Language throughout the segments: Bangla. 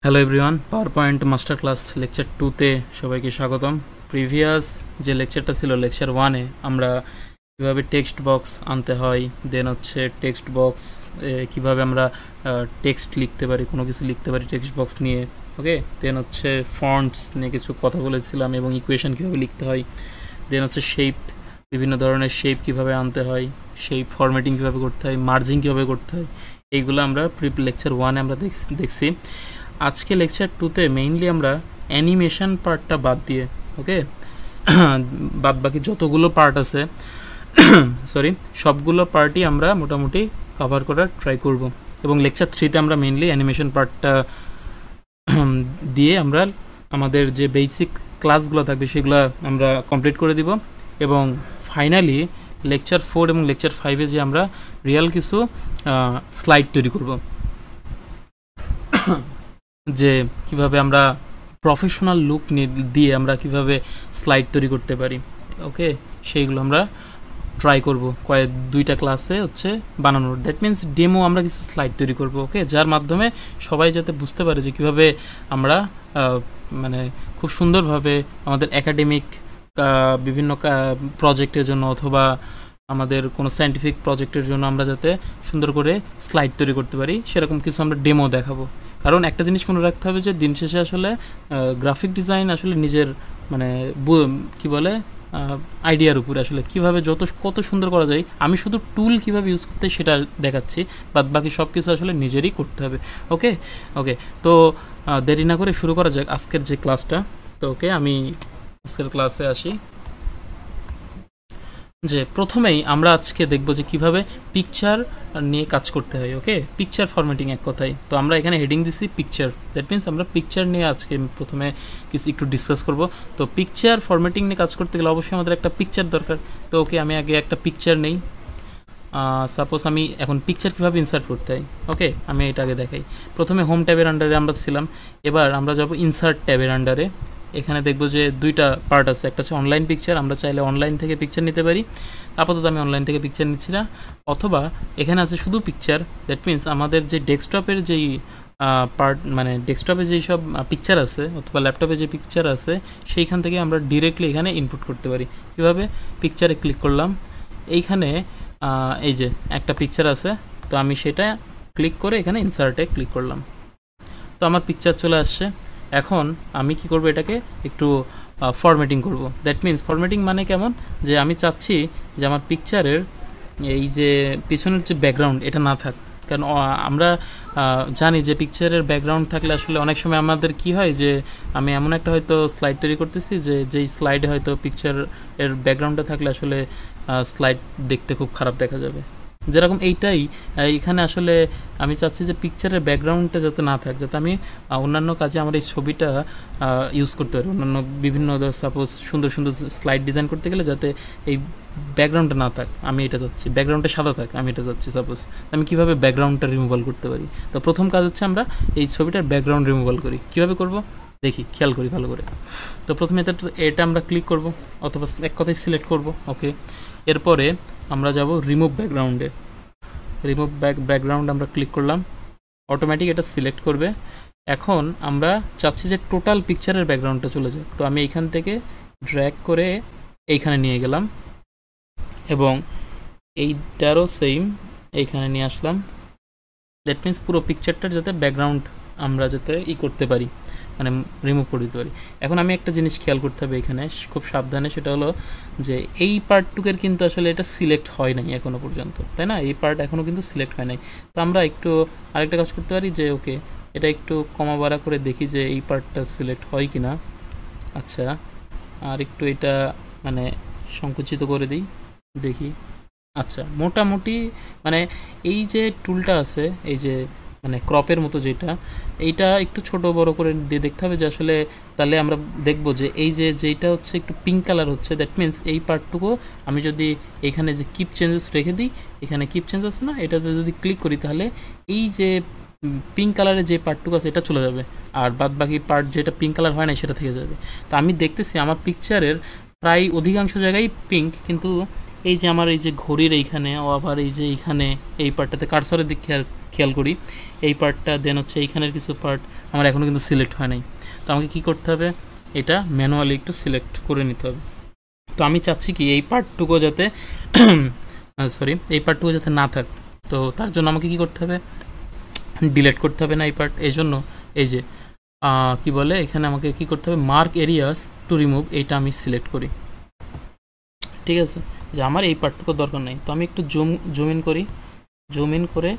Hello everyone, PowerPoint master class lecture 2তে সবাইকে স্বাগতম। প্রিভিয়াস যে লেকচারটা ছিল লেকচার 1-এ আমরা কীভাবে টেক্সট বক্স আনতে হয়, দেন হচ্ছে টেক্সট বক্স কীভাবে আমরা টেক্সট লিখতে পারি, কোনো কিছু লিখতে পারি টেক্সট বক্স নিয়ে, ওকে। দেন হচ্ছে ফন্টস নিয়ে কিছু কথা বলেছিলাম এবং ইকুয়েশন কীভাবে লিখতে হয়। দেন হচ্ছে শেপ, বিভিন্ন ধরনের শেপ কীভাবে আনতে হয়, শেপ ফরম্যাটিং কীভাবে করতে হয়, মার্জিং কীভাবে করতে হয়, এইগুলো আমরা লেকচার 1-এ আমরা দেখছি। আজকে লেকচার 2তে মেইনলি আমরা অ্যানিমেশন পার্টটা বাদ দিয়ে, ওকে, বাদ বাকি যতগুলো পার্ট আছে সরি সবগুলো পার্টই আমরা মোটামুটি কভার করার ট্রাই করব। এবং লেকচার 3তে আমরা মেইনলি অ্যানিমেশন পার্টটা দিয়ে আমরা আমাদের যে বেসিক ক্লাসগুলো থাকবে সেগুলো আমরা কমপ্লিট করে দিব। এবং ফাইনালি লেকচার 4 এবং লেকচার 5-এ যে আমরা রিয়েল কিছু স্লাইড তৈরি করব, যে কিভাবে আমরা প্রফেশনাল লুক দিয়ে আমরা কিভাবে স্লাইড তৈরি করতে পারি, ওকে, সেইগুলো আমরা ট্রাই করব দুইটা ক্লাসে হচ্ছে বানানোর। দ্যাট মিন্স ডেমো আমরা কিছু স্লাইড তৈরি করব, ওকে, যার মাধ্যমে সবাই যাতে বুঝতে পারে যে কিভাবে আমরা মানে খুব সুন্দরভাবে আমাদের একাডেমিক বিভিন্ন প্রজেক্টের জন্য অথবা আমাদের কোনো সায়েন্টিফিক প্রজেক্টের জন্য আমরা যাতে সুন্দর করে স্লাইড তৈরি করতে পারি, সেরকম কিছু আমরা ডেমো দেখাবো। কারণ একটা জিনিস মনে রাখতে হবে যে দিন শেষে আসলে গ্রাফিক ডিজাইন আসলে নিজের মানে কি বলে আইডিয়ার উপরে আসলে কীভাবে কত সুন্দর করা যায়। আমি শুধু টুল কীভাবে ইউজ করতে সেটা দেখাচ্ছি, বাদ বাকি সব কিছু আসলে নিজেরই করতে হবে, ওকে ওকে। তো দেরি না করে শুরু করা যাক আজকের যে ক্লাসটা। তো ওকে, আমি আজকের ক্লাসে আসি। যে প্রথমেই আমরা আজকে দেখব যে কিভাবে পিকচার নিয়ে কাজ করতে হয়, ওকে, পিকচার ফরম্যাটিং এক কথায়। তো আমরা এখানে হেডিং দিছি পিকচার, দ্যাট মিন্স আমরা পিকচার নিয়ে আজকে প্রথমে কিছু একটু ডিসকাস করব। তো পিকচার ফরম্যাটিং নিয়ে কাজ করতে গেলে অবশ্যই আমাদের একটা পিকচার দরকার। তো ওকে, আমি আগে একটা পিকচার নেই। সাপোজ আমি এখন পিকচার কীভাবে ইনসার্ট করতে হয়, ওকে, আমি এটা আগে দেখাই। প্রথমে হোম ট্যাবের আন্ডারে আমরা ছিলাম, এবার আমরা যাব ইনসার্ট ট্যাবের আন্ডারে। এখানে দেখবো যে দুইটা পার্ট আছে, একটা হচ্ছে অনলাইন পিকচার, আমরা চাইলে অনলাইন থেকে পিকচার নিতে পারি। আপাতত আমি অনলাইন থেকে পিকচার নিচ্ছি না। অথবা এখানে আছে শুধু পিকচার, দ্যাট মিন্স আমাদের যে ডেস্কটপের যেই পার্ট মানে ডেস্কটপে যেই সব পিকচার আছে অথবা ল্যাপটপে যে পিকচার আছে সেইখান থেকে আমরা ডিরেক্টলি এখানে ইনপুট করতে পারি। কীভাবে? পিকচারে ক্লিক করলাম, এইখানে এই যে একটা পিকচার আছে, তো আমি সেটা ক্লিক করে এখানে ইনসার্টে ক্লিক করলাম, তো আমার পিকচার চলে আসছে। এখন আমি কি করব, এটাকে একটু ফরম্যাটিং করব। দ্যাট মিন্স ফরম্যাটিং মানে কেমন, যে আমি চাচ্ছি যে আমার পিকচারের এই যে পিছনের যে ব্যাকগ্রাউন্ড এটা না থাক। কারণ আমরা জানি যে পিকচারের ব্যাকগ্রাউন্ড থাকলে আসলে অনেক সময় আমাদের কি হয় যে আমি এমন একটা হয়তো স্লাইড তৈরি করতেছি যেই স্লাইডে হয়তো পিকচারের ব্যাকগ্রাউন্ডটা থাকলে আসলে স্লাইড দেখতে খুব খারাপ দেখা যাবে। যেরকম এইটাই এখানে আসলে আমি চাচ্ছি যে পিকচারের ব্যাকগ্রাউন্ডটা যাতে না থাকে, যাতে আমি অন্যান্য কাজে আমার এই ছবিটা ইউজ করতে পারি। অন্যান্য বিভিন্ন সাপোজ সুন্দর সুন্দর স্লাইড ডিজাইন করতে গেলে যাতে এই ব্যাকগ্রাউন্ডটা না থাক, আমি এটা চাচ্ছি। ব্যাকগ্রাউন্ডটা সাদা থাক, আমি এটা চাচ্ছি। সাপোজ আমি কীভাবে ব্যাকগ্রাউন্ডটা রিমুভাল করতে পারি, তো প্রথম কাজ হচ্ছে আমরা এই ছবিটার ব্যাকগ্রাউন্ড রিমুভাল করি। কীভাবে করব দেখি, খেয়াল করি ভালো করে। তো প্রথমে এটা আমরা ক্লিক করব অথবা এক কথায় সিলেক্ট করব, ওকে। এরপরে আমরা যাব রিমুভ ব্যাকগ্রাউন্ডে। রিমুভ ব্যাকগ্রাউন্ড আমরা ক্লিক করলাম, অটোমেটিক এটা সিলেক্ট করবে। এখন আমরা চাচ্ছি যে টোটাল পিকচারের ব্যাকগ্রাউন্ডটা চলে যায়, তো আমি এইখান থেকে ড্র্যাগ করে এইখানে নিয়ে গেলাম এবং এইটারও সেম এইখানে নিয়ে আসলাম। দ্যাট মিন্স পুরো পিকচারটার যাতে ব্যাকগ্রাউন্ড আমরা যাতে করতে পারি, মানে রিমুভ করে দিতে পারি। এখন আমি একটা জিনিস খেয়াল করতে হবে এখানে খুব সাবধানে, সেটা হলো যে এই পার্টটুকের কিন্তু আসলে এটা সিলেক্ট হয় নাই এখনও পর্যন্ত, তাই না? এই পার্ট এখনও কিন্তু সিলেক্ট হয় নাই। তো আমরা একটু আরেকটা কাজ করতে পারি যে ওকে, এটা একটু কমা বাড়া করে দেখি যে এই পার্টটা সিলেক্ট হয় কি না। আচ্ছা, আর একটু এটা মানে সংকুচিত করে দিই, দেখি। আচ্ছা, মোটামুটি মানে এই যে টুলটা আছে, এই যে মানে ক্রপের মতো যেটা, এইটা একটু ছোট বড় করে দিয়ে দেখতে হবে যে আসলে তাহলে আমরা দেখবো যে এই যে যেইটা হচ্ছে একটু পিঙ্ক কালার হচ্ছে, দ্যাট মিন্স এই পার্টটুকু আমি যদি এইখানে যে কিপ চেঞ্জেস রেখে দিই, এখানে কিপ চেঞ্জ আছে না, এটাতে যদি ক্লিক করি তাহলে এই যে পিঙ্ক কালারের যে পার্টটুকু আছে এটা চলে যাবে, আর বাদ বাকি পার্ট যেটা পিঙ্ক কালার হয় না সেটা থেকে যাবে। তো আমি দেখতেছি আমার পিকচারের প্রায় অধিকাংশ জায়গায় পিঙ্ক, কিন্তু এই যে আমার এই যে ঘড়ির এইখানে ও আবার এই যে এইখানে এই পার্টটাতে কার্সরের দিক খেয়াল করি এই পার্টটা, দেন হচ্ছে এইখানের কিছু পার্ট আমার এখনও কিন্তু সিলেক্ট হয় নাই। তো আমাকে কী করতে হবে, এটা ম্যানুয়ালি একটু সিলেক্ট করে নিতে হবে। তো আমি চাচ্ছি কি এই পার্টটুকু যাতে এই পার্টটুকু যাতে না থাক। তো তার জন্য আমাকে কী করতে হবে, ডিলিট করতে হবে না এই পার্ট। এই জন্য এই যে কি বলে এখানে আমাকে কি করতে হবে, মার্ক এরিয়াস টু রিমুভ, এইটা আমি সিলেক্ট করি। ঠিক আছে, যে আমার এই পার্টটুকু দরকার নেই। তো আমি একটু জুম ইন করি, জুম ইন করে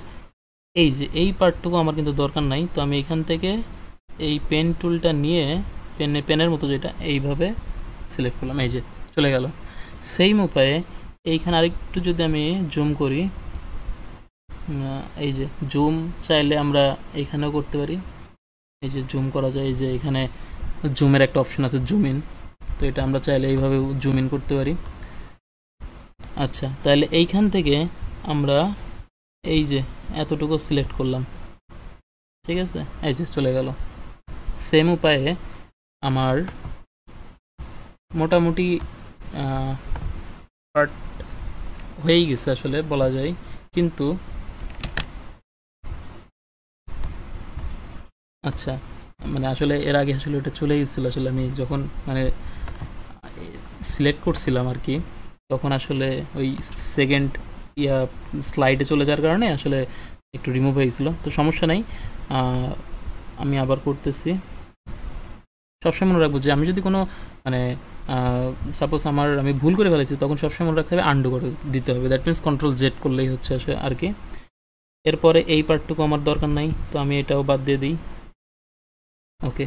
এই যে এই পার্টটুকু আমার কিন্তু দরকার নাই। তো আমি এখান থেকে এই পেন টুলটা নিয়ে পেনের মতো যেটা এইভাবে সিলেক্ট করলাম, এই যে চলে গেল। সেম উপায়ে এইখানে আরেকটু যদি আমি জুম করি, এই যে জুম চাইলে আমরা এইখানেও করতে পারি, এই যে জুম করা যায়, এই যে এখানে জুমের একটা অপশন আছে জুম ইন, তো এটা আমরা চাইলে এইভাবে জুম ইন করতে পারি। আচ্ছা, তাহলে এইখান থেকে আমরা এই যে এতটুকু সিলেক্ট করলাম, ঠিক আছে, এই যে চলে গেল। সেম উপায়ে আমার মোটামুটি পার্ট হয়েই গেছে আসলে বলা যায়, কিন্তু আচ্ছা মানে আসলে এর আগে আসলে ওটা চলে গেছিলো, আসলে আমি যখন মানে সিলেক্ট করছিলাম আর কি, তখন আসলে ওই সেকেন্ড স্লাইডে চলে যাওয়ার কারণে আসলে একটু রিমুভ হয়েছিল। তো সমস্যা নাই, আমি আবার করতেছি। সবসময় মনে রাখবো যে আমি যদি কোনো মানে সাপোজ আমি ভুল করে ফেলেছি, তখন সবসময় মনে রাখতে হবে আন্ডু করে দিতে হবে, দ্যাট মিনস কন্ট্রোল জেড করলেই হচ্ছে আর কি। এরপরে এই পার্টটুকু আমার দরকার নাই, তো আমি এটাও বাদ দিয়ে দিই। ওকে,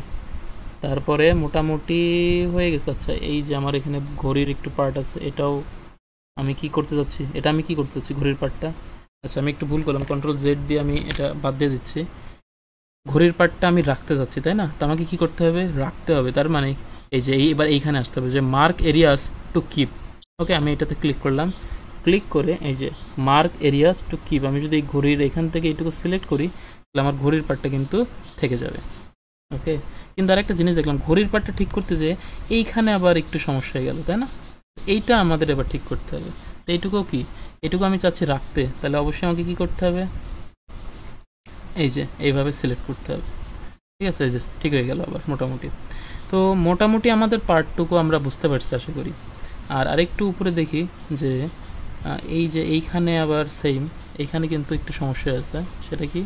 তারপরে মোটামুটি হয়ে গেছে। আচ্ছা, এই যে আমার এখানে ঘড়ির একটু পার্ট আছে, এটাও আমি কি করতে যাচ্ছি, ঘড়ির পার্টটা। আচ্ছা, আমি একটু ভুল করলাম, কন্ট্রোল জেড দিয়ে আমি এটা বাদ দিয়ে দিচ্ছি। ঘড়ির পার্টটা আমি রাখতে যাচ্ছি, তাই না? তো আমাকে কি করতে হবে, রাখতে হবে। তার মানে এই যে এবার এইখানে আসতে হবে যে মার্ক এরিয়াস টু কিপ। ওকে, আমি এটাতে ক্লিক করলাম, ক্লিক করে এই যে মার্ক এরিয়াস টু কিপ, আমি যদি এই ঘড়ির এখান থেকে এইটুকু সিলেক্ট করি, তাহলে আমার ঘড়ির পার্টটা কিন্তু থেকে যাবে। ওকে, কিন্তু আরেকটা জিনিস দেখলাম, ঘড়ির পার্টটা ঠিক করতে যেয়ে এইখানে আবার একটু সমস্যা হয়ে গেল, তাই না? এইটা আমাদের এবার ঠিক করতে হবে। তো এইটুকুও কি, এটুকু আমি চাচ্ছি রাখতে, তাহলে অবশ্যই আমাকে কী করতে হবে, এই যে এইভাবে সিলেক্ট করতে হবে। ঠিক আছে, এই যে ঠিক হয়ে গেল আবার মোটামুটি। তো মোটামুটি আমাদের পার্টটুকু আমরা বুঝতে পারছি আশা করি। আর আরেকটু উপরে দেখি যে এই যে এইখানে আবার সেম, এইখানে কিন্তু একটু সমস্যা আছে। সেটা কি,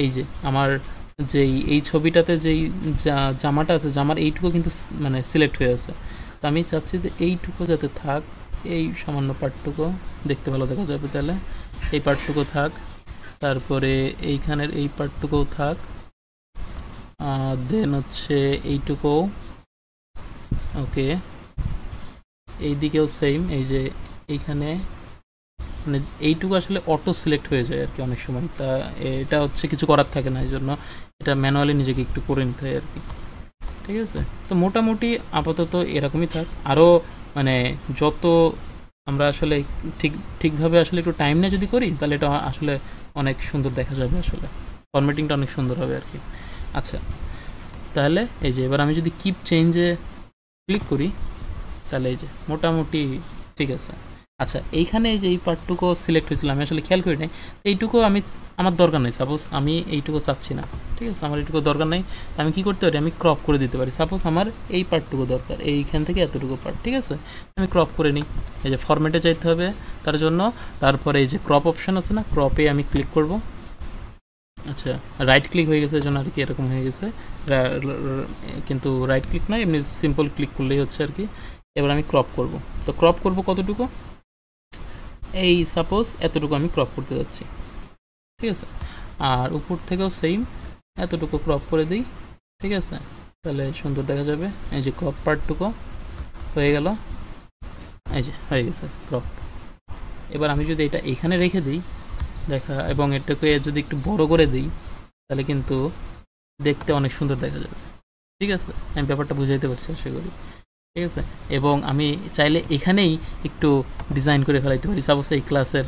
এই যে আমার যেই এই ছবিটাতে যেই জামাটা আছে, জামার এইটুকু কিন্তু মানে সিলেক্ট হয়ে আছে। তো আমি চাচ্ছি যে এইটুকু যাতে থাক, এই সামান্য পার্টটুকু দেখতে ভালো দেখা যাবে, তাহলে এই পার্টটুকু থাক। তারপরে এইখানের এই পার্টটুকুও থাক, দেন হচ্ছে এইটুকুও। ওকে, এই দিকেও সেম, এই যে এইখানে মানে এইটুকু আসলে অটো সিলেক্ট হয়ে যায় আর কি অনেক সময়। তা এটা হচ্ছে কিছু করার থাকে না, এই জন্য এটা ম্যানুয়ালি নিজেকে একটু করে নিতে হয় আর কি। ঠিক আছে, তো মোটামুটি আপাতত এরকমই থাক। আরও মানে যত আমরা আসলে ঠিকভাবে আসলে একটু টাইম নিয়ে যদি করি, তাহলে এটা আসলে অনেক সুন্দর দেখা যাবে, আসলে ফরম্যাটিংটা অনেক সুন্দর হবে আর কি। আচ্ছা, তাহলে এই যে এবার আমি যদি কিপ চেঞ্জে ক্লিক করি, তাহলে এই যে মোটামুটি ঠিক আছে। আচ্ছা, এইখানে এই যে এই পার্টটুকু সিলেক্ট হয়েছিল, আমি আসলে খেয়াল করি নাই, এইটুকু আমার দরকার নেই। সাপোজ আমি এইটুকু চাচ্ছি না, ঠিক আছে, আমার এইটুকু দরকার নেই। আমি কি করতে পারি, আমি ক্রপ করে দিতে পারি। সাপোজ আমার এই পার্টটুকু দরকার, এইখান থেকে এতটুকু পার্ট, ঠিক আছে, আমি ক্রপ করে নিই। এই যে ফরম্যাটে যাইতে হবে তার জন্য, তারপরে এই যে ক্রপ অপশান আছে না, ক্রপে আমি ক্লিক করব। আচ্ছা, রাইট ক্লিক হয়ে গেছে, এই জন্য আর কি এরকম হয়ে গেছে, কিন্তু রাইট ক্লিক নয়, এমনি সিম্পল ক্লিক করলেই হচ্ছে আর কি। এবার আমি ক্রপ করব। তো ক্রপ করব কতটুকু, এই সাপোজ এতটুকু আমি ক্রপ করতে যাচ্ছি, ঠিক আছে। আর উপর থেকেও সেম এতটুকু ক্রপ করে দিই, ঠিক আছে, তাহলে সুন্দর দেখা যাবে। এই যে ক্রপ পার্টটুকু হয়ে গেল, এই যে হয়ে গেছে ক্রপ। এবার আমি যদি এটা এখানে রেখে দিই এবং এটাকে যদি একটু বড় করে দিই, তাহলে কিন্তু দেখতে অনেক সুন্দর দেখা যাবে। ঠিক আছে, আমি ব্যাপারটা বুঝাইতে পারছি আশা করি। ঠিক আছে, এবং আমি চাইলে এখানেই একটু ডিজাইন করে ফেলাইতে পারি। সাপোজ এই ক্লাসের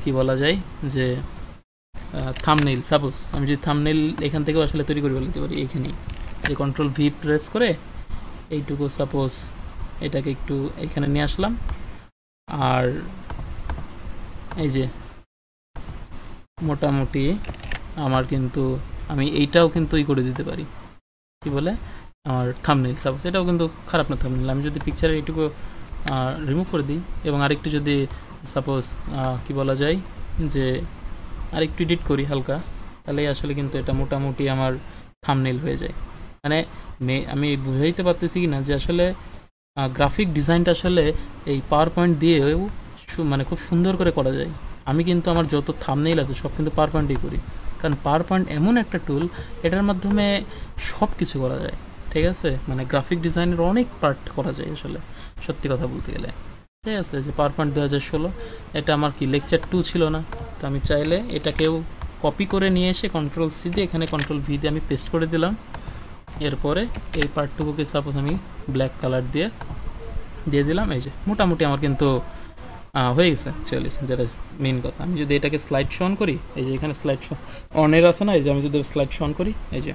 কি বলা যায় যে থাম্বনেইল, সাপোজ আমি যদি থাম্বনেইল এখান থেকেও আসলে তৈরি করে ফেলাইতে পারি। এইখানেই যে কন্ট্রোল ভি প্রেস করে এইটুকু সাপোজ এটাকে একটু এখানে নিয়ে আসলাম, আর এই যে মোটামুটি আমার কিন্তু আমি এইটাও কিন্তু করে দিতে পারি, কি বলে আমার থাম্বনেল। সাপোজ এটাও কিন্তু খারাপ না থাম্বনেল। আমি যদি পিকচারে এইটুকু রিমুভ করে দিই এবং আরেকটু যদি সাপোজ কি বলা যায় যে আরেকটু এডিট করি হালকা, তাহলে আসলে কিন্তু এটা মোটামুটি আমার থাম্বনেল হয়ে যায়। মানে আমি বুঝাইতে পারতেছি কি না যে আসলে গ্রাফিক ডিজাইনটা আসলে এই পাওয়ার পয়েন্ট দিয়েও মানে খুব সুন্দর করে করা যায়। আমি কিন্তু আমার যত থাম্বনেল আছে সব কিন্তু পাওয়ার পয়েন্টেই করি, কারণ পাওয়ার পয়েন্ট এমন একটা টুল, এটার মাধ্যমে সব কিছু করা যায়। ঠিক আছে, মানে গ্রাফিক ডিজাইনের অনেক পার্ট করা যায় আসলে, সত্যি কথা বলতে গেলে। ঠিক আছে, যে পাওয়ার পয়েন্ট 2016 এটা আমার কি লেকচার 2 ছিল না, তো আমি চাইলে এটাকেও কপি করে নিয়ে এসে কন্ট্রোল সি দিয়ে এখানে কন্ট্রোল ভি দিয়ে আমি পেস্ট করে দিলাম। এরপরে এই পার্টটুকুকে সাপোজ আমি ব্ল্যাক কালার দিয়ে দিলাম। এই যে মোটামুটি আমার কিন্তু হয়ে গেছে, চল্লিশ, যেটা মেন কথা। আমি যদি এটাকে স্লাইড শো অন করি, এই যে এখানে স্লাইড শো অনের আছে না, এই যে আমি যদি স্লাইড শো অন করি, এই যে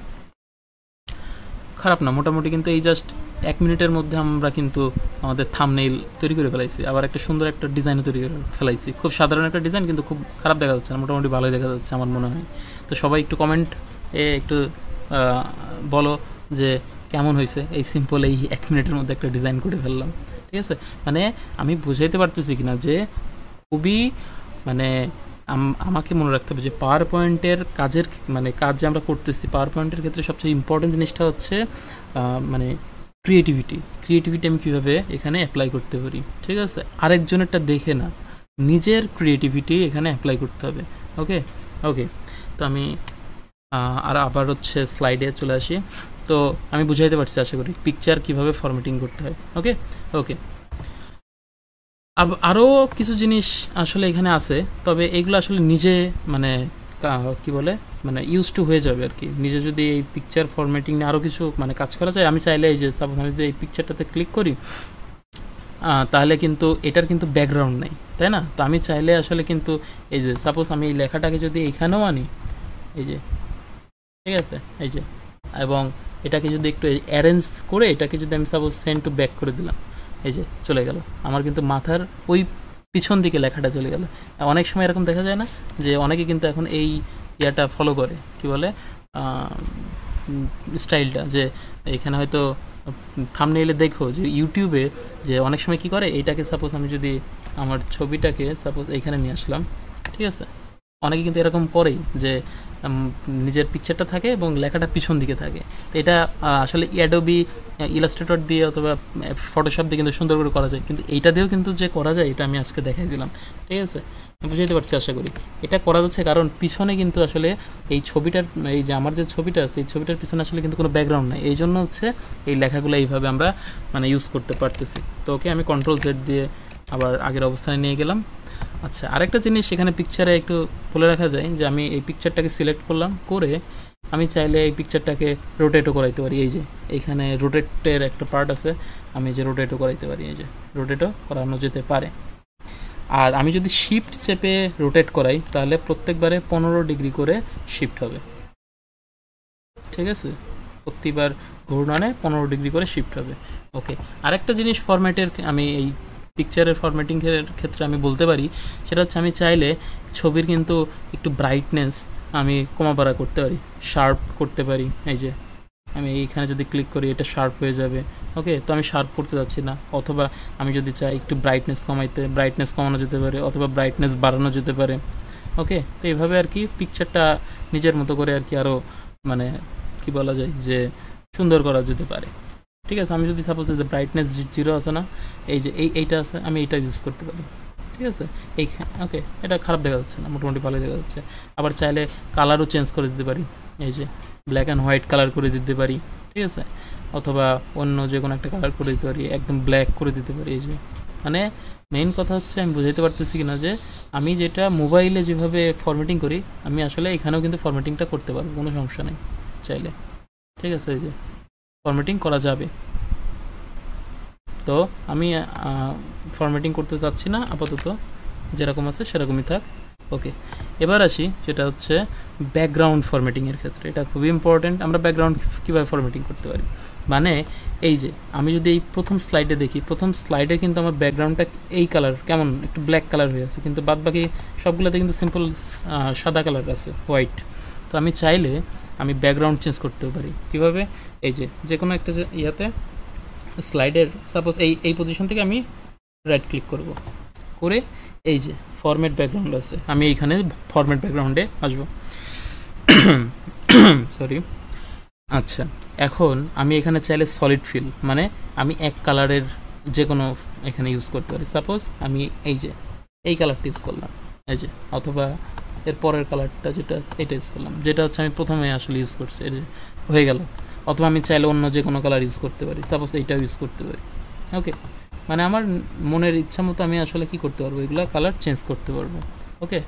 খারাপ না মোটামুটি, কিন্তু এই জাস্ট 1 মিনিটের মধ্যে আমরা কিন্তু আমাদের থাম্বনেইল তৈরি করে ফেলাইছি, আবার একটা সুন্দর একটা ডিজাইনও তৈরি করে ফেলাইছি। খুব সাধারণ একটা ডিজাইন, কিন্তু খুব খারাপ দেখা যাচ্ছে না, মোটামুটি ভালোই দেখা যাচ্ছে আমার মনে হয়। তো সবাই একটু কমেন্ট একটু বলো যে কেমন হয়েছে এই সিম্পল এই 1 মিনিটের মধ্যে একটা ডিজাইন করে ফেললাম। ঠিক আছে, মানে আমি বুঝাইতে পারতেছি কিনা যে খুবই মানে আমাকে মনে রাখতে হবে যে পাওয়ার পয়েন্টের কাজের মানে কাজ যে আমরা করতেছি, পাওয়ার পয়েন্টের ক্ষেত্রে সবচেয়ে ইম্পর্টেন্ট জিনিসটা হচ্ছে মানে ক্রিয়েটিভিটি আমি কীভাবে এখানে অ্যাপ্লাই করতে পারি। ঠিক আছে, আরেকজনেরটা দেখে না, নিজের ক্রিয়েটিভিটি এখানে অ্যাপ্লাই করতে হবে। ওকে ওকে, তো আমি আর আবার হচ্ছে স্লাইডে চলে আসি। তো আমি বুঝাইতে পারছি আশা করি পিকচার কীভাবে ফরম্যাটিং করতে হয়। ওকে ওকে, আরও কিছু জিনিস আসলে এখানে আছে, তবে এগুলো আসলে নিজে মানে কি বলে মানে ইউজ টু হয়ে যাবে আর কি। নিজে যদি এই পিকচার ফরম্যাটিং নিয়ে আরও কিছু মানে কাজ করা যায়, আমি চাইলে এই যে সাপোজ আমি যদি এই পিকচারটাতে ক্লিক করি, তাহলে কিন্তু এটার কিন্তু ব্যাকগ্রাউন্ড নেই, তাই না? তো আমি চাইলে আসলে কিন্তু এই যে সাপোজ আমি এই লেখাটাকে যদি এইখানেও আনি, এই যে ঠিক আছে, এই যে, এবং এটাকে যদি একটু অ্যারেঞ্জ করে এটাকে যদি আমি সাপোজ সেন্ড টু ব্যাক করে দিলাম, এই যে চলে গেল আমার কিন্তু মাথার ওই পিছন দিকে লেখাটা চলে গেল। অনেক সময় এরকম দেখা যায় না যে অনেকে কিন্তু এখন এই ইয়াটা ফলো করে, কি বলে স্টাইলটা, যে এখানে হয়তো থাম্বনেইলে দেখো যে ইউটিউবে যে অনেক সময় কি করে, এইটাকে সাপোজ আমি যদি আমার ছবিটাকে সাপোজ এইখানে নিয়ে আসলাম, ঠিক আছে, অনেকে কিন্তু এরকম করেই যে নিজের পিকচারটা থাকে এবং লেখাটা পিছন দিকে থাকে। তো এটা আসলে অ্যাডোবি ইলাস্ট্রেটর দিয়ে অথবা ফটোশপ দিয়ে কিন্তু সুন্দর করে করা যায়, কিন্তু এইটা দিয়েও কিন্তু যে করা যায় এটা আমি আজকে দেখাই দিলাম। ঠিক আছে, বুঝাইতে পারছি আশা করি। এটা করা যাচ্ছে কারণ পিছনে কিন্তু আসলে এই ছবিটার এই যে আমার যে ছবিটা আছে এই ছবিটার পিছনে আসলে কিন্তু কোনো ব্যাকগ্রাউন্ড নাই, এই জন্য হচ্ছে এই লেখাগুলো এইভাবে আমরা মানে ইউজ করতে পারতেছি। তো ওকে, আমি কন্ট্রোল জেড দিয়ে আবার আগের অবস্থানে নিয়ে গেলাম। আচ্ছা, আরেকটা জিনিস এখানে পিকচারে একটু বলে রাখা যায় যে আমি এই পিকচারটাকে সিলেক্ট করলাম, করে আমি চাইলে এই পিকচারটাকে রোটেটও করাইতে পারি। এই যে এইখানে রোটেটের একটা পার্ট আছে, আমি যে রোটেটও করাইতে পারি, এই যে রোটেটও করানো যেতে পারে। আর আমি যদি শিফট চেপে রোটেট করাই তাহলে প্রত্যেকবারে 15 ডিগ্রি করে শিফট হবে। ঠিক আছে, প্রতিবার ঘূর্ণনে 15 ডিগ্রি করে শিফট হবে। ওকে, আরেকটা জিনিস ফরম্যাটের আমি এই পিকচারের ফরম্যাটিংয়ের ক্ষেত্রে আমি বলতে পারি, সেটা হচ্ছে আমি চাইলে ছবির কিন্তু একটু ব্রাইটনেস আমি কমাবাড়া করতে পারি, শার্প করতে পারি। এই যে আমি এইখানে যদি ক্লিক করি এটা শার্প হয়ে যাবে। ওকে, তো আমি শার্প করতে যাচ্ছি না, অথবা আমি যদি চাই একটু ব্রাইটনেস কমানো যেতে পারে, অথবা ব্রাইটনেস বাড়ানো যেতে পারে। ওকে, তো এইভাবে আর কি পিকচারটা নিজের মতো করে আর কি আরও মানে কি বলা যায় যে সুন্দর করা যেতে পারে। ঠিক আছে, আমি যদি সাপোজ যে ব্রাইটনেস 0 আছে না, এই যে এইটা আছে, আমি এইটা ইউজ করতে পারি। ঠিক আছে, ওকে, এটা খারাপ দেখা যাচ্ছে না, মোটামুটি ভালো দেখা যাচ্ছে। আবার চাইলে কালারও চেঞ্জ করে দিতে পারি, এই যে ব্ল্যাক অ্যান্ড হোয়াইট কালার করে দিতে পারি। ঠিক আছে, অথবা অন্য যে কোনো একটা কালার করে দিতে পারি, একদম ব্ল্যাক করে দিতে পারি। এই যে মানে মেইন কথা হচ্ছে আমি বুঝাইতে পারতেছি কিনা যে আমি যেটা মোবাইলে যেভাবে ফরম্যাটিং করি আমি আসলে এখানেও কিন্তু ফরম্যাটিংটা করতে পারবো, কোনো সমস্যা নেই চাইলে। ঠিক আছে, এই যে ফরম্যাটিং করা যাবে। তো আমি ফরম্যাটিং করতে চাচ্ছি না, আপাতত যেরকম আছে সেরকমই থাক। ওকে, এবার আসি যেটা হচ্ছে ব্যাকগ্রাউন্ড ফরম্যাটিংয়ের ক্ষেত্রে। এটা খুবই ইম্পর্ট্যান্ট, আমরা ব্যাকগ্রাউন্ড কীভাবে ফরম্যাটিং করতে পারি। মানে এই যে আমি যদি এই প্রথম স্লাইডে দেখি, প্রথম স্লাইডে কিন্তু আমার ব্যাকগ্রাউন্ডটা এই কালার কেমন একটু ব্ল্যাক কালার হয়ে আছে, কিন্তু বাদ বাকি সবগুলোতে কিন্তু সিম্পল সাদা কালার আছে, হোয়াইট। তো আমি চাইলে আমি ব্যাকগ্রাউন্ড চেঞ্জ করতেও পারি। কীভাবে? এই যে কোনো একটা ইয়াতে স্লাইডের সাপোজ এই পজিশন থেকে আমি রাইট ক্লিক করব, করে এই যে ফরম্যাট ব্যাকগ্রাউন্ড আছে, আমি এইখানে ফরম্যাট ব্যাকগ্রাউন্ডে আসবো। সরি। আচ্ছা, এখন আমি এখানে চাইলে সলিড ফিল, মানে আমি এক কালারের যে কোনো এখানে ইউজ করতে পারি। সাপোজ আমি এই কালারটা ইউজ করলাম, এই যে, অথবা এর পরের কালারটা যেটা এটা ইউজ করলাম, যেটা হচ্ছে আমি প্রথমে আসলে ইউজ করছি, এই যে হয়ে গেল। অথবা আমি চাইলে অন্য যে কোনো কালার ইউজ করতে পারি, সাপোজ এইটাও ইউজ করতে পারি। ওকে, মানে আমার মনের ইচ্ছা মতো আমি আসলে কি করতে পারবো, এগুলো কালার চেঞ্জ করতে পারবো। ওকে,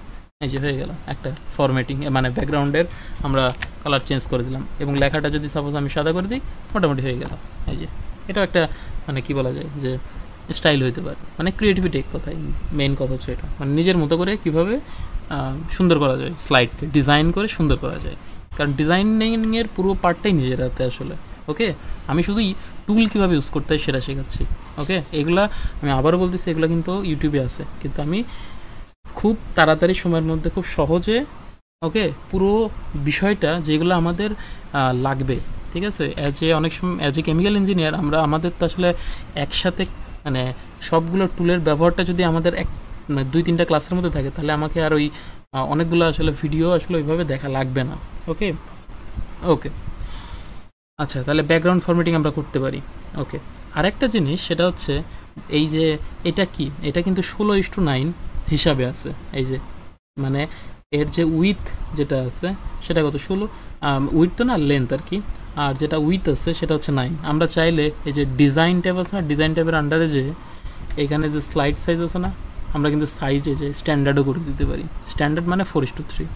এই যে হয়ে গেল একটা ফরম্যাটিং, মানে ব্যাকগ্রাউন্ডের আমরা কালার চেঞ্জ করে দিলাম। এবং লেখাটা যদি সাপোজ আমি সাদা করে দিই, মোটামুটি হয়ে গেল। এই যে এটাও একটা মানে কি বলা যায় যে স্টাইল হইতে পারে, মানে ক্রিয়েটিভিটি এক কথায়, মেইন কথা হচ্ছে এটা, মানে নিজের মতো করে কীভাবে সুন্দর করা যায়, স্লাইডকে ডিজাইন করে সুন্দর করা যায়। কারণ ডিজাইনিংয়ের পুরো পার্টটাই নিজের হাতে আসলে। ওকে, আমি শুধুই টুল কীভাবে ইউজ করতে হয় সেটা শেখাচ্ছি। ওকে, এগুলা আমি আবারও বলতেছি, এগুলো কিন্তু ইউটিউবে আছে, কিন্তু আমি খুব তাড়াতাড়ি সময়ের মধ্যে খুব সহজে, ওকে, পুরো বিষয়টা যেগুলো আমাদের লাগবে, ঠিক আছে, অ্যাজ এ কেমিক্যাল ইঞ্জিনিয়ার আমরা আমাদের তো আসলে একসাথে মানে সবগুলো টুলের ব্যবহারটা যদি আমাদের মানে 2-3টা ক্লাসের মধ্যে থাকে, তাহলে আমাকে আর ওই অনেকগুলো আসলে ভিডিও আসলে ওইভাবে দেখা লাগবে না। ওকে ওকে আচ্ছা, তাহলে ব্যাকগ্রাউন্ড ফরম্যাটিং আমরা করতে পারি। ওকে, আরেকটা জিনিস সেটা হচ্ছে এই যে এটা কি, এটা কিন্তু 16:9 হিসাবে আছে। এই যে মানে এর যে উইথ যেটা আছে সেটা কত, 16 উইথ তো না, লেন্থ আর কি, আর যেটা উইথ আছে সেটা হচ্ছে 9। আমরা চাইলে এই যে ডিজাইন ট্যাব আছে না, ডিজাইন ট্যাবের আন্ডারে যে এখানে যে স্লাইড সাইজ আছে না, আমরা কিন্তু সাইজে যে স্ট্যান্ডার্ডও করে দিতে পারি। স্ট্যান্ডার্ড মানে 4:3,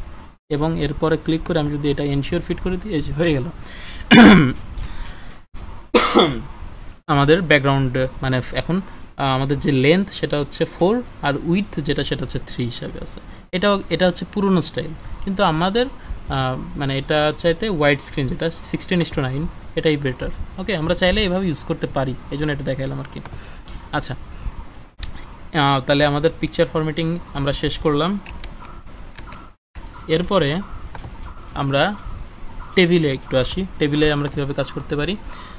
এবং এরপরে ক্লিক করে আমি যদি এটা এনশিওর ফিট করে দিই, এই যে হয়ে গেল আমাদের ব্যাকগ্রাউন্ড। মানে এখন আমাদের যে লেন্থ সেটা হচ্ছে 4, আর উইথ যেটা সেটা হচ্ছে 3 হিসাবে আছে। এটা হচ্ছে পুরনো স্টাইল, কিন্তু আমাদের মানে এটা চাইতে ওয়াইড স্ক্রিন যেটা 16:9 এটাই বেটার। ওকে, আমরা চাইলে এভাবে ইউজ করতে পারি, এই জন্য এটা দেখালাম আর কি। আচ্ছা, তাহলে আমাদের পিকচার ফরম্যাটিং আমরা শেষ করলাম। এরপরে আমরা টেবিলে একটু আসি। টেবিলে আমরা কীভাবে কাজ করতে পারি।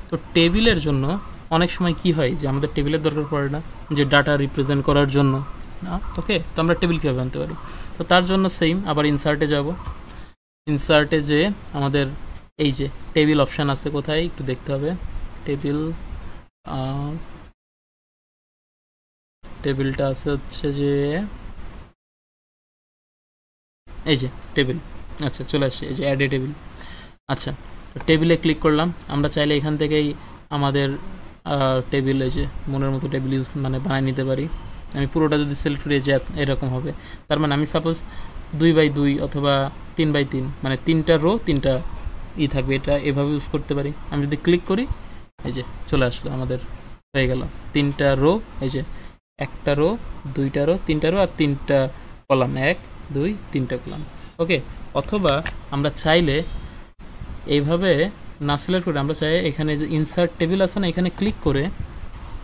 তো টেবিলের জন্য অনেক সময় কি হয় যে আমাদের টেবিলের দরকার পড়ে না, যে ডাটা রিপ্রেজেন্ট করার জন্য না। ওকে, তো আমরা টেবিল কীভাবে আনতে পারি? তো তার জন্য সেম আবার ইনসার্টে যাব। ইনসার্টে যে আমাদের এই যে টেবিল অপশান আছে, কোথায় একটু দেখতে হবে। টেবিলটা আছে হচ্ছে যে এই যে টেবিল। আচ্ছা, চলে আসছে এই যে অ্যাড এ টেবিল। আচ্ছা, তো টেবিলে ক্লিক করলাম। আমরা চাইলে এখান থেকেই আমাদের টেবিল, এই যে মনের মতো টেবিল ইউজ মানে বানিয়ে নিতে পারি। আমি পুরোটা যদি সিলেক্ট করি যে এরকম হবে, তার মানে আমি সাপোজ 2x2 অথবা 3x3, মানে 3টা রো 3টা থাকবে, এটা এভাবে ইউজ করতে পারি। আমি যদি ক্লিক করি, এই যে চলে আসলো, আমাদের হয়ে গেল 3টা রো। এই যে একটা রো, 2টা রো, 3টা রো, আর 3টা কলাম, 1 2 3টা কলাম। ওকে, অথবা আমরা চাইলে এইভাবে না সিলেক্ট করে আমরা চাই এখানে যে ইনসার্ট টেবিল আছে না, এখানে ক্লিক করে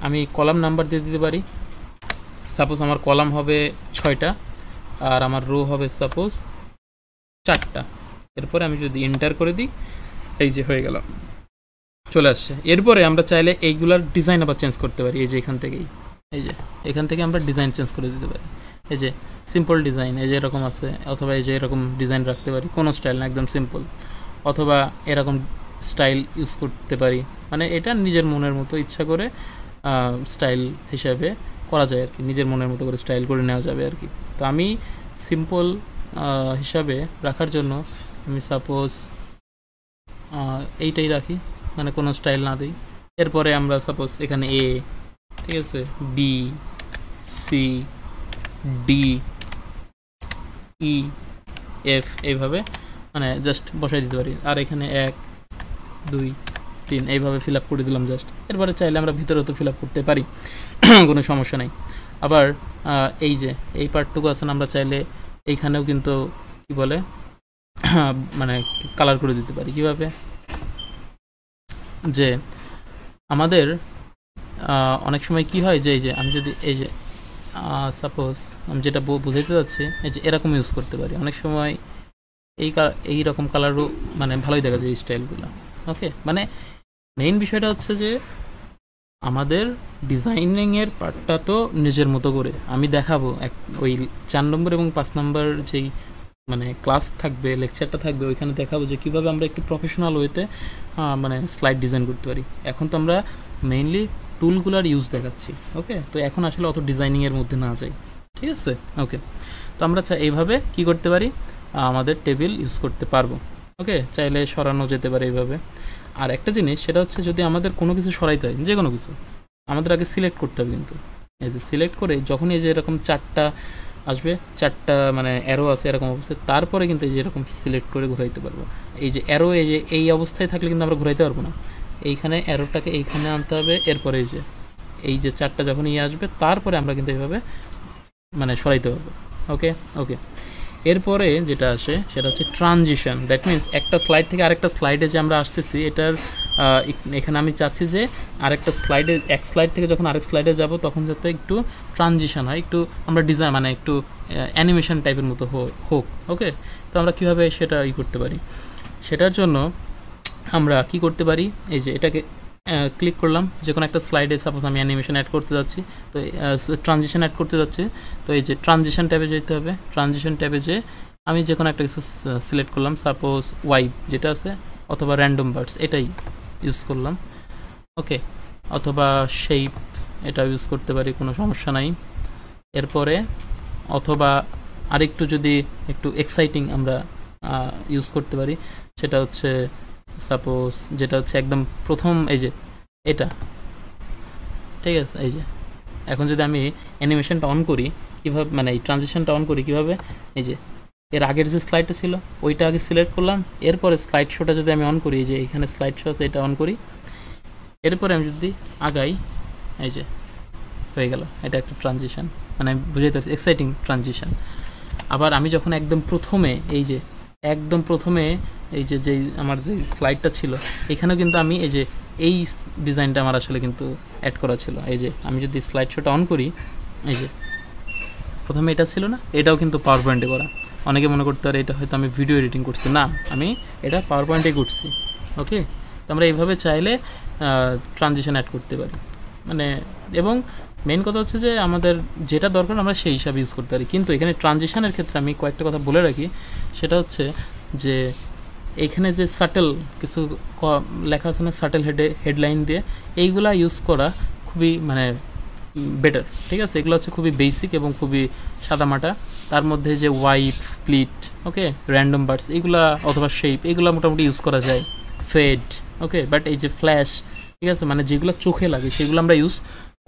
আমি কলাম নাম্বার দিয়ে দিতে পারি। সাপোজ আমার কলাম হবে 6টা, আর আমার রো হবে সাপোজ 4টা। এরপরে আমি যদি এন্টার করে দিই, এই যে হয়ে গেল, চলে আসছে। এরপরে আমরা চাইলে এইগুলার ডিজাইন আবার চেঞ্জ করতে পারি। এই যে এখান থেকে আমরা ডিজাইন চেঞ্জ করে দিতে পারি। এই যে সিম্পল ডিজাইন, এই যে এরকম আছে, অথবা এই যে এরকম ডিজাইন রাখতে পারি, কোনো স্টাইল না, একদম সিম্পল, অথবা এরকম স্টাইল ইউজ করতে পারি। মানে এটা নিজের মনের মতো ইচ্ছা করে স্টাইল হিসাবে করা যায় আর কি, নিজের মনের মতো করে স্টাইল করে নেওয়া যাবে আর কি। তো আমি সিম্পল হিসাবে রাখার জন্য আমি সাপোজ এইটাই রাখি, মানে কোনো স্টাইল না দিই। এরপরে আমরা সাপোজ এখানে এ, ঠিক আছে, বি, সি, ডি, ই, এফ এইভাবে মানে জাস্ট বসাই দিতে পারি। আর এখানে 1 2 3 এইভাবে ফিল আপ করে দিলাম জাস্ট। এরপরে চাইলে আমরা ভিতরেও তো ফিল আপ করতে পারি, কোনো সমস্যা নেই। আবার এই যে এই পার্টটুকু আছে না, আমরা চাইলে এইখানেও কিন্তু কি বলে মানে কালার করে দিতে পারি। কীভাবে? যে আমাদের অনেক সময় কি হয় যে এই যে আমি যদি এই যে সাপোজ আমি যেটা বোঝাইতে যাচ্ছি এই যে এরকম ইউজ করতে পারি অনেক সময় এই রকম কালারও মানে ভালোই দেখা যায় এই স্টাইলগুলো। ওকে, মানে মেইন বিষয়টা হচ্ছে যে আমাদের ডিজাইনিংয়ের পার্টটা তো নিজের মতো করে আমি দেখাবো ওই 4 নম্বর এবং 5 নম্বর যেই মানে ক্লাস থাকবে, লেকচারটা থাকবে, ওইখানে দেখাবো যে কীভাবে আমরা একটু প্রফেশনাল ওয়েতে মানে স্লাইড ডিজাইন করতে পারি। এখন তো আমরা মেইনলি টুলগুলার ইউজ দেখাচ্ছি। ওকে, তো এখন আসলে অত ডিজাইনিংয়ের মধ্যে না যাই, ঠিক আছে? ওকে, তো আমরা এইভাবে কি করতে পারি, আমাদের টেবিল ইউজ করতে পারবো। ওকে, চাইলে সরানো যেতে পারে এইভাবে। আর একটা জিনিস সেটা হচ্ছে যদি আমাদের কোনো কিছু সরাইতে হয়, যে কোনো কিছু, আমাদের আগে সিলেক্ট করতে হবে। কিন্তু এই যে সিলেক্ট করে যখন এই যে এরকম 4টা আসবে, 4টা মানে অ্যারো আছে এরকম অবস্থায়, তারপরে কিন্তু এই যে এরকম সিলেক্ট করে ঘুরাইতে পারবো। এই যে অ্যারো এই যে এই অবস্থায় থাকলে কিন্তু আমরা ঘুরাইতে পারবো না, এইখানে অ্যারোটাকে এইখানে আনতে হবে। এরপরে এই যে 4টা যখন আসবে তারপরে আমরা কিন্তু এইভাবে মানে সরাইতে পারবো। ওকে ওকে, এরপরে যেটা আসে সেটা হচ্ছে ট্রানজিশন। দ্যাট মিনস একটা স্লাইড থেকে আরেকটা স্লাইডে যে আমরা আসতেছি, এটার এখানে আমি চাচ্ছি যে আরেকটা স্লাইডে, এক স্লাইড থেকে যখন আরেক স্লাইডে যাব তখন যাতে একটু ট্রানজিশন হয়, একটু আমরা ডিজাইন মানে একটু অ্যানিমেশন টাইপের মতো হোক। ওকে, তো আমরা কীভাবে সেটা করতে পারি, সেটার জন্য আমরা কি করতে পারি, এই যে এটাকে ক্লিক করলাম, যে কোনো একটা স্লাইডে সাপোজ আমি অ্যানিমেশন অ্যাড করতে যাচ্ছি, তো ট্রানজিশন অ্যাড করতে যাচ্ছি, তো এই যে ট্রানজিশন ট্যাবে যেতে হবে। ট্রানজিশন ট্যাবে যে আমি যে কোনো একটা কিছু সিলেক্ট করলাম, সাপোজ ওয়াইপ যেটা আছে, অথবা র্যান্ডম বার্ডস এটাই ইউজ করলাম। ওকে, অথবা শেপ এটা ইউজ করতে পারি, কোনো সমস্যা নাই। এরপরে অথবা আরেকটু যদি একটু এক্সাইটিং আমরা ইউজ করতে পারি, সেটা হচ্ছে সাপোজ যেটা হচ্ছে একদম প্রথম এই যে এটা, ঠিক আছে? এই যে এখন যদি আমি অ্যানিমেশনটা অন করি কীভাবে, মানে এই ট্রানজিশনটা অন করি কীভাবে, এই যে এর আগের যে স্লাইডটা ছিল ওইটা আগে সিলেক্ট করলাম, এরপরে স্লাইড শোটা যদি আমি অন করি, এই যে এখানে স্লাইড শো আছে এটা অন করি, এরপরে আমি যদি আগাই, এই যে হয়ে গেল, এটা একটা ট্রানজিশন, মানে বুঝাইতে পারছি এক্সাইটিং ট্রানজিশন। আবার আমি যখন একদম প্রথমে এই যে একদম প্রথমে এই যে যেই আমার যে স্লাইডটা ছিল, এখানেও কিন্তু আমি এই যে এই ডিজাইনটা আমার আসলে কিন্তু অ্যাড করা ছিল। এই যে আমি যদি স্লাইড শোটা অন করি, এই যে প্রথমে এটা ছিল না, এটাও কিন্তু পাওয়ার পয়েন্টে করা। অনেকে মনে করতে পারে এটা হয়তো আমি ভিডিও এডিটিং করছি, না, আমি এটা পাওয়ার পয়েন্টে করছি। ওকে, তো আমরা এইভাবে চাইলে ট্রানজিশন অ্যাড করতে পারি, মানে এবং মেন কথা হচ্ছে যে আমাদের যেটা দরকার আমরা সেই হিসাবে ইউজ করতে পারি। কিন্তু এখানে ট্রানজিশনের ক্ষেত্রে আমি কয়েকটা কথা বলে রাখি, সেটা হচ্ছে যে এইখানে যে সাটেল কিছু লেখা আছে না, সাটেল হেডলাইন দিয়ে, এইগুলা ইউজ করা খুবই মানে বেটার, ঠিক আছে? এগুলো হচ্ছে খুবই বেসিক এবং খুবই সাদামাটা। তার মধ্যে যে ওয়াইপ, স্প্লিট, ওকে, র্যান্ডম বার্ডস এগুলা, অথবা শেপ, এগুলো মোটামুটি ইউজ করা যায়। ফেড, ওকে, বাট এই যে ফ্ল্যাশ, ঠিক আছে, মানে যেগুলো চোখে লাগে সেগুলো আমরা ইউজ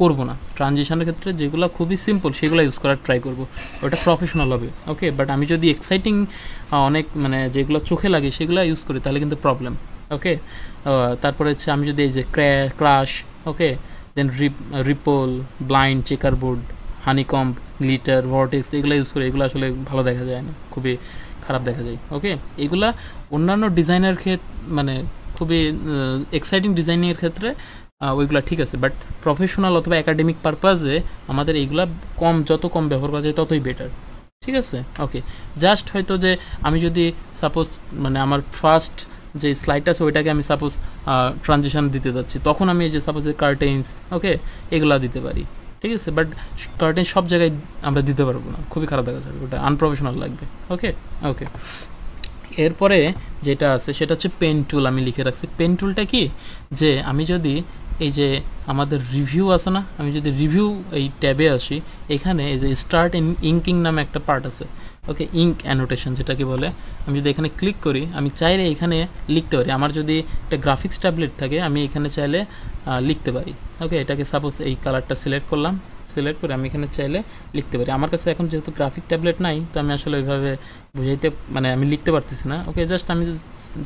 করবো না। ট্রানজিশনের ক্ষেত্রে যেগুলো খুবই সিম্পল সেগুলো ইউজ করার ট্রাই করবো, ওটা প্রফেশনাল হবে। ওকে, বাট আমি যদি এক্সাইটিং অনেক মানে যেগুলো চোখে লাগে সেগুলো ইউজ করি তাহলে কিন্তু প্রবলেম। ওকে, তারপরে হচ্ছে আমি যদি এই যে crush, okay, then ripple, blind, checkerboard, honeycomb, glitter, vortex এগুলো ইউজ করি, এগুলো আসলে ভালো দেখা যায় না, খুবই খারাপ দেখা যায়। ওকে, এগুলা অন্যান্য ডিজাইনের মানে খুবই এক্সাইটিং ডিজাইনের ক্ষেত্রে ওইগুলো ঠিক আছে, বাট প্রফেশনাল অথবা একাডেমিক পারপাসে আমাদের এইগুলা যত কম ব্যবহার করা যায় ততই বেটার, ঠিক আছে? ওকে, জাস্ট হয়তো যে আমি যদি সাপোজ মানে আমার ফার্স্ট যে স্লাইডটা আছে ওইটাকে আমি সাপোজ ট্রানজিশন দিতে যাচ্ছি, তখন আমি এই যে সাপোজ কার্টেন্স, ওকে, এগুলা দিতে পারি, ঠিক আছে? বাট কার্টেন্স সব জায়গায় আমরা দিতে পারবো না, খুবই খারাপ দেখা যাবে, ওটা আনপ্রফেশনাল লাগবে। ওকে ওকে, এরপরে যেটা আছে সেটা হচ্ছে পেন টুল। আমি লিখে রাখছি পেন টুলটা কি, যে আমি যদি এই যে আমাদের রিভিউ আছে না, আমি যদি রিভিউ এই ট্যাবে আসি, এখানে এই যে স্টার্ট ইঙ্কিং নামে একটা পার্ট আছে, ওকে, ইঙ্ক অ্যানোটেশন যেটাকে বলে, আমি যদি এখানে ক্লিক করি আমি চাইলে এখানে লিখতে পারি। আমার যদি একটা গ্রাফিক্স ট্যাবলেট থাকে আমি এখানে চাইলে লিখতে পারি। ওকে, এটাকে সাপোজ এই কালারটা সিলেক্ট করলাম, সিলেক্ট করে আমি এখানে চাইলে লিখতে পারি। আমার কাছে এখন যেহেতু গ্রাফিক ট্যাবলেট নাই, তো আমি আসলে ওইভাবে বুঝাইতে মানে আমি লিখতে পারতেছি না। ওকে, আমি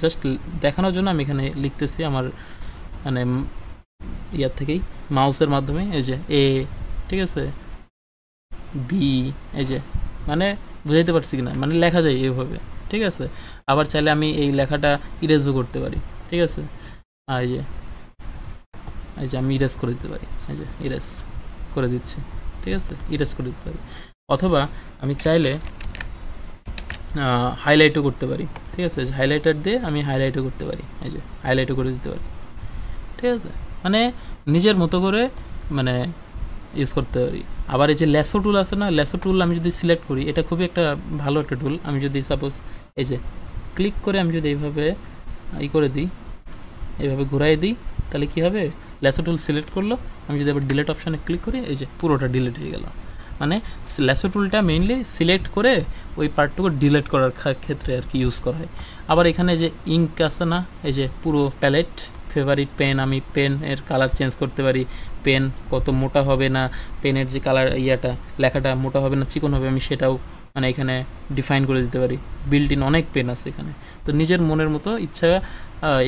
জাস্ট দেখানোর জন্য আমি এখানে লিখতেছি আমার মানে ইয়ার থেকেই মাউসের মাধ্যমে, এই যে এ, ঠিক আছে, বি, এই যে মানে বুঝাইতে পারছি কিনা, মানে লেখা যায় এইভাবে, ঠিক আছে? আবার চাইলে আমি এই লেখাটা ইরেজও করতে পারি, ঠিক আছে? এই যে এই যে আমি ইরেজ করে দিতে পারি, এই যে ইরেজ করে দিচ্ছি, ঠিক আছে, ইরেজ করে দিতে পারি। অথবা আমি চাইলে হাইলাইটও করতে পারি, ঠিক আছে, হাইলাইটার দিয়ে আমি হাইলাইটও করতে পারি, এই যে হাইলাইটও করে দিতে পারি, ঠিক আছে, মানে নিজের মতো করে মানে ইউজ করতে পারি। আবার এই যে ল্যাসো টুল আছে না, ল্যাসো টুল আমি যদি সিলেক্ট করি, এটা খুবই একটা ভালো একটা টুল। আমি যদি সাপোজ এই যে ক্লিক করে আমি যদি এইভাবে করে দিই, এইভাবে ঘুরাই দিই, তাহলে কী হবে, ল্যাসো টুল সিলেক্ট করলো, আমি যদি আবার ডিলেট অপশানে ক্লিক করি, এই যে পুরোটা ডিলেট হয়ে গেল। মানে ল্যাসো টুলটা মেইনলি সিলেক্ট করে ওই পার্টটুকু ডিলেট করার ক্ষেত্রে আর কি ইউজ করা হয়। আবার এখানে যে ইঙ্ক আছে না, এই যে পুরো প্যালেট, ফেভারিট পেন, আমি পেনের কালার চেঞ্জ করতে পারি, পেন কত মোটা হবে না, পেনের যে কালার লেখাটা মোটা হবে না চিকন হবে, আমি সেটাও মানে এখানে ডিফাইন করে দিতে পারি। বিল্ট ইন অনেক পেন আছে এখানে, তো নিজের মনের মতো ইচ্ছা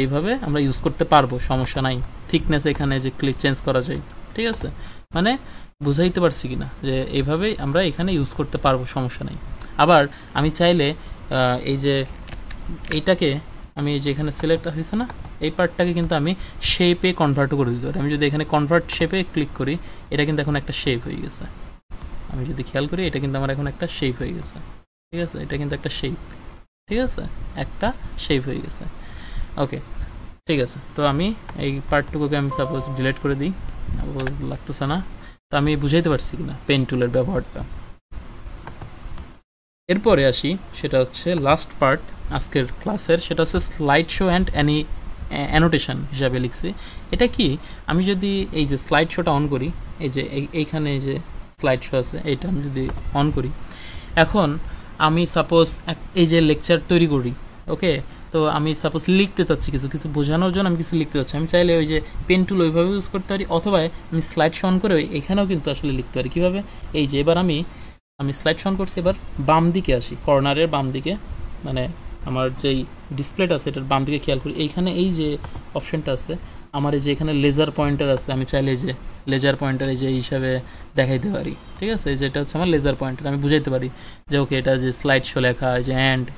এইভাবে আমরা ইউজ করতে পারবো, সমস্যা নাই। থিকনেস এখানে যে ক্লিক চেঞ্জ করা যায়, ঠিক আছে, মানে বুঝাইতে পারছি কি না, যে এইভাবেই আমরা এখানে ইউজ করতে পারবো, সমস্যা নাই। আবার আমি চাইলে এই যে এইটাকে আমি এই যে এখানে সিলেক্ট হয়েছে না, এই পার্টটাকে কিন্তু আমি শেপে কনভার্টও করে দিতে পারি। আমি যদি এখানে কনভার্ট শেপে ক্লিক করি, এটা কিন্তু এখন একটা শেপ হয়ে গেছে। আমি যদি খেয়াল করি, এটা কিন্তু আমার এখন একটা শেপ হয়ে গেছে, ঠিক আছে, এটা কিন্তু একটা শেপ, ঠিক আছে, একটা শেপ হয়ে গেছে। ওকে, ঠিক আছে, তো আমি এই পার্টটুকুকে আমি সাপোজ ডিলিট করে দিই, লাগতেছে না, তো আমি বুঝাইতে পারছি কিনা পেন টুলের ব্যবহারটা। এরপরে আসি, সেটা হচ্ছে লাস্ট পার্ট আজকের ক্লাসের, সেটা হচ্ছে স্লাইড শো অ্যান্ড অ্যানোটেশন হিসাবে লিখছি। এটা কি, আমি যদি এই যে স্লাইড শোটা অন করি, এই যে এইখানে এই যে স্লাইড শো আছে, এইটা আমি যদি অন করি, এখন আমি সাপোজ এই যে লেকচার তৈরি করি, ওকে, তো আমি সাপোজ লিখতে চাচ্ছি, কিছু কিছু বোঝানোর জন্য আমি কিছু লিখতে চাচ্ছি, আমি চাইলে ওই যে পেন টুল ওইভাবে ইউজ করতে পারি, অথবা আমি স্লাইড শো অন করে এখানেও কিন্তু আসলে লিখতে পারি। কীভাবে, এই যে এবার আমি স্লাইড শো অন করছি, এবার বাম দিকে আসি, কর্নারের বাম দিকে, মানে আমার যেই ডিসপ্লেটা আছে এটার বাম দিকে খেয়াল করি, এইখানে এই যে অপশানটা আছে আমার, এই যে এখানে লেজার পয়েন্টার আছে, আমি চাইলে যে লেজার পয়েন্টার এই যে হিসাবে দেখাইতে পারি, ঠিক আছে, যেটা হচ্ছে আমার লেজার পয়েন্টার, আমি বুঝাইতে পারি যে ওকে এটা যে স্লাইড শো লেখা, যে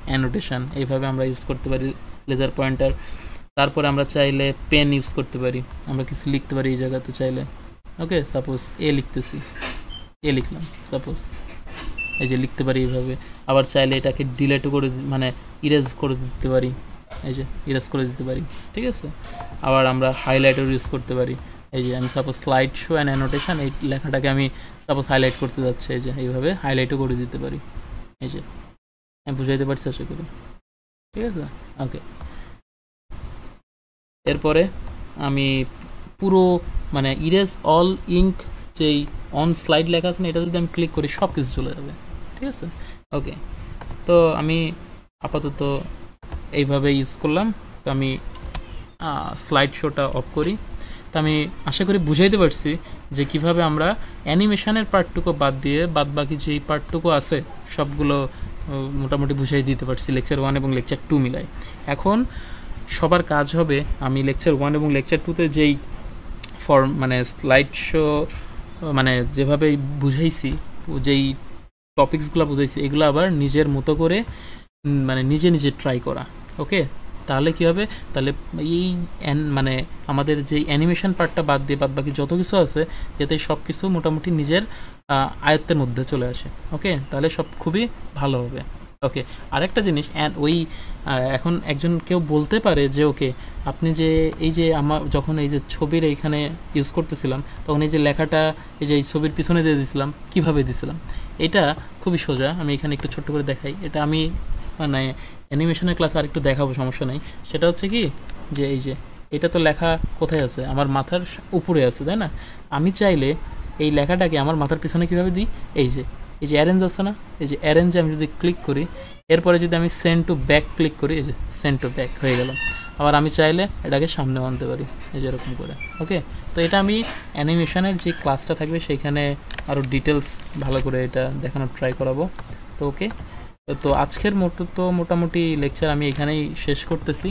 অ্যানোটেশন, এইভাবে আমরা ইউজ করতে পারি লেজার পয়েন্টার। তারপরে আমরা চাইলে পেন ইউজ করতে পারি, আমরা কিছু লিখতে পারি এই জায়গাতে চাইলে, ওকে, সাপোজ লিখতেছি, লিখলাম সাপোজ, এই যে লিখতে পারি এইভাবে। আবার চাইলে এটাকে ডিলেটও করে মানে ইরেজ করে দিতে পারি, এই যে ইরেজ করে দিতে পারি, ঠিক আছে। আবার আমরা হাইলাইটার ইউজ করতে পারি, এই যে আমি suppose slide show and annotation, এই লেখাটাকে আমি সাপোজ হাইলাইট করতে যাচ্ছি, এই যে এইভাবে হাইলাইটও করে দিতে পারি, এই যে আমি বুঝাইতে পারছি আশা করি, ঠিক আছে, ওকে। এরপরে আমি পুরো মানে ইরেজ অল ইঙ্ক যেই অন স্লাইড লেখা আছে না, এটা যদি আমি ক্লিক করি সব কিছু চলে যাবে, ঠিক আছে, ওকে। তো আমি আপাতত এইভাবে ইউজ করলাম। তো আমি স্লাইড শোটা অফ করি। তো আমি আশা করি বুঝাইতে পারছি যে কিভাবে আমরা অ্যানিমেশনের পার্টটুকু বাদ দিয়ে বাদ বাকি যেই পার্টটুকু আছে সবগুলো মোটামুটি বুঝাই দিতে পারছি লেকচার 1 এবং লেকচার 2 মিলাই। এখন সবার কাজ হবে আমি লেকচার 1 এবং লেকচার 2তে যেই মানে স্লাইড শো মানে যেভাবে বুঝাইছি, যেই টপিকসগুলো বুঝাইছি, এগুলো আবার নিজের মতো করে মানে নিজে নিজে ট্রাই করা, ওকে। তাহলে কী হবে, তাহলে এই মানে আমাদের যেই অ্যানিমেশন পার্টটা বাদ দিয়ে বাদ বাকি যত কিছু আছে, যাতে সব কিছু মোটামুটি নিজের আয়ত্তের মধ্যে চলে আসে, ওকে, তাহলে সব খুবই ভালো হবে, ওকে। আরেকটা জিনিস, ওই এখন একজন কেউ বলতে পারে যে ওকে আপনি যে এই যে আমার যখন এই যে ছবির এইখানে ইউজ করতেছিলাম তখন এই যে লেখাটা এই যে এই ছবির পিছনে দিয়ে দিয়েছিলাম, কীভাবে দিয়েছিলাম, এটা খুবই সোজা। আমি এখানে একটু ছোট্ট করে দেখাই, এটা আমি মানে অ্যানিমেশনের ক্লাসে আরেকটু দেখাবো, সমস্যা নেই। সেটা হচ্ছে কি যে এই যে এটা তো লেখা কোথায় আছে, আমার মাথার উপরে আছে, তাই না। আমি চাইলে এই লেখাটাকে আমার মাথার পিছনে কীভাবে দিই, এই যে অ্যারেঞ্জ আছে না, এই যে অ্যারেঞ্জে আমি যদি ক্লিক করি, এরপরে যদি আমি সেন্ড টু ব্যাক ক্লিক করি, এই যে সেন্ড টু ব্যাক হয়ে গেল। আবার আমি চাইলে এটাকে সামনে আনতে পারি, এই যে এরকম করে, ওকে। তো এটা আমি অ্যানিমেশনের যে ক্লাসটা থাকবে সেইখানে আরও ডিটেলস ভালো করে এটা দেখানোর ট্রাই করাবো। তো ওকে, তো আজকের মোটামুটি লেকচার আমি এখানেই শেষ করতেছি।